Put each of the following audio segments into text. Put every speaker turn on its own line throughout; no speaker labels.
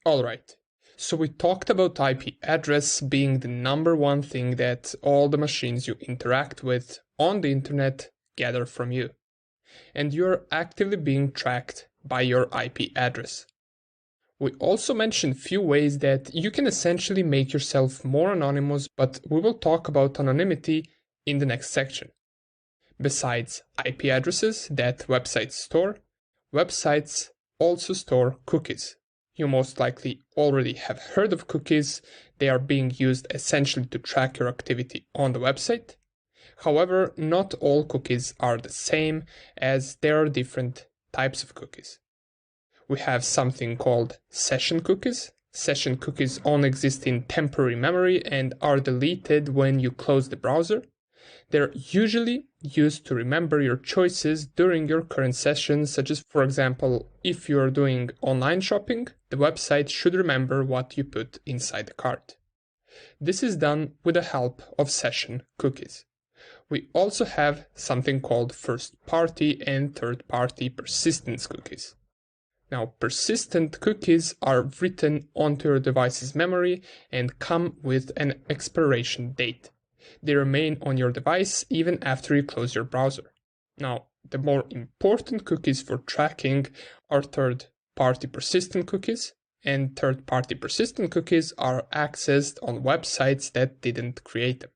Alright, so we talked about IP address being the number one thing that all the machines you interact with on the internet gather from you, and you're actively being tracked by your IP address. We also mentioned few ways that you can essentially make yourself more anonymous, but we will talk about anonymity in the next section. Besides IP addresses that websites store, websites also store cookies. You most likely already have heard of cookies. They are being used essentially to track your activity on the website. However, not all cookies are the same, as there are different types of cookies. We have something called session cookies. Session cookies only exist in temporary memory and are deleted when you close the browser. They're usually used to remember your choices during your current session, such as, for example, if you're doing online shopping, the website should remember what you put inside the cart. This is done with the help of session cookies. We also have something called first-party and third-party persistence cookies. Now, persistent cookies are written onto your device's memory and come with an expiration date. They remain on your device even after you close your browser. Now, the more important cookies for tracking are third-party persistent cookies, and third-party persistent cookies are accessed on websites that didn't create them.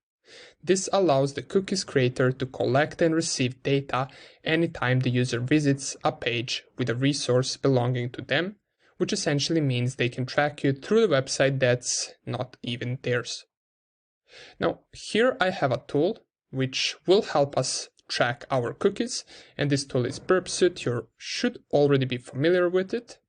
This allows the cookie's creator to collect and receive data anytime the user visits a page with a resource belonging to them, which essentially means they can track you through the website that's not even theirs. Now, here I have a tool which will help us track our cookies, and this tool is Burpsuit. You should already be familiar with it.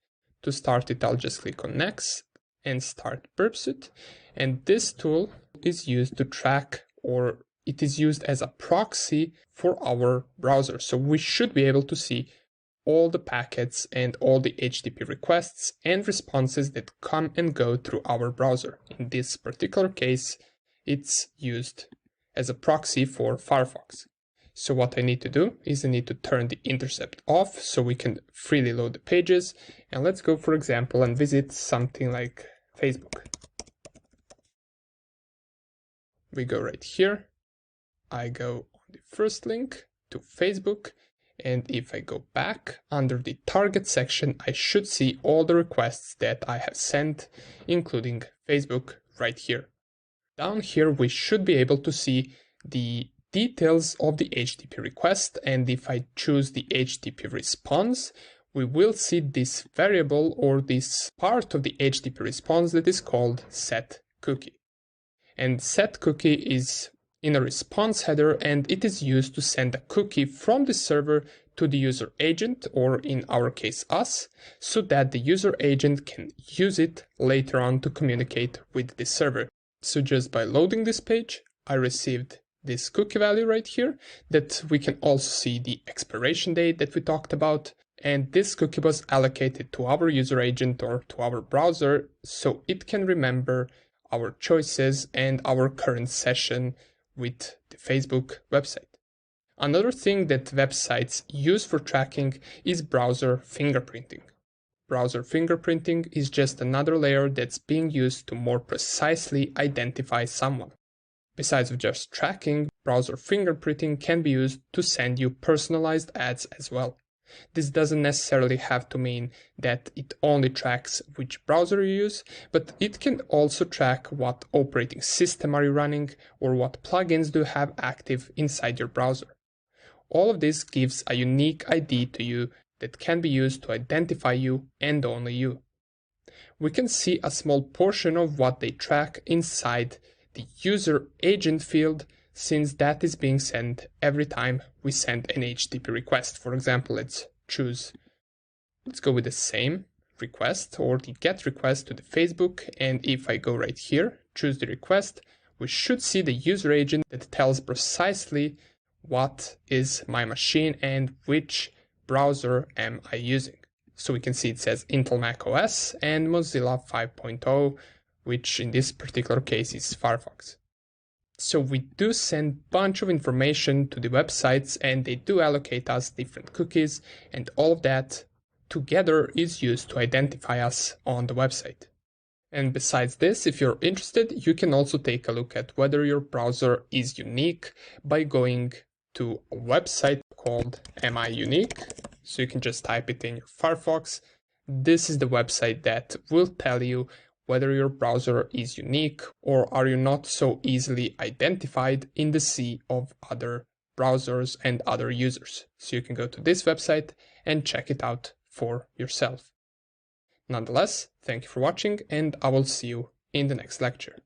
To start it, I'll just click on Next and start Burpsuit, and this tool is used to track, or it is used as a proxy for our browser. So we should be able to see all the packets and all the HTTP requests and responses that come and go through our browser. In this particular case, it's used as a proxy for Firefox. So what I need to do is I need to turn the intercept off so we can freely load the pages. And let's go, for example, and visit something like Facebook. We go right here. I go on the first link to Facebook. And if I go back under the target section, I should see all the requests that I have sent, including Facebook right here. Down here, we should be able to see the details of the HTTP request, and if I choose the HTTP response, we will see this variable or this part of the HTTP response that is called setCookie. And setCookie is in a response header, and it is used to send a cookie from the server to the user agent, or in our case us, so that the user agent can use it later on to communicate with the server. So just by loading this page, I received this cookie value right here, that we can also see the expiration date that we talked about. And this cookie was allocated to our user agent or to our browser, so it can remember our choices and our current session with the Facebook website. Another thing that websites use for tracking is browser fingerprinting. Browser fingerprinting is just another layer that's being used to more precisely identify someone. Besides of just tracking, browser fingerprinting can be used to send you personalized ads as well. This doesn't necessarily have to mean that it only tracks which browser you use, but it can also track what operating system are you running or what plugins do you have active inside your browser. All of this gives a unique ID to you that can be used to identify you and only you. We can see a small portion of what they track inside the user agent field, since that is being sent every time we send an HTTP request. For example, let's go with the same request or the GET request to the Facebook, and if I go right here, choose the request, we should see the user agent that tells precisely what is my machine and which browser am I using. So we can see it says Intel Mac OS and Mozilla 5.0, which in this particular case is Firefox. So we do send bunch of information to the websites, and they do allocate us different cookies, and all of that together is used to identify us on the website. And besides this, if you're interested, you can also take a look at whether your browser is unique by going to a website called Am I Unique? So you can just type it in your Firefox. This is the website that will tell you whether your browser is unique or are you not so easily identified in the sea of other browsers and other users. So you can go to this website and check it out for yourself. Nonetheless, thank you for watching, and I will see you in the next lecture.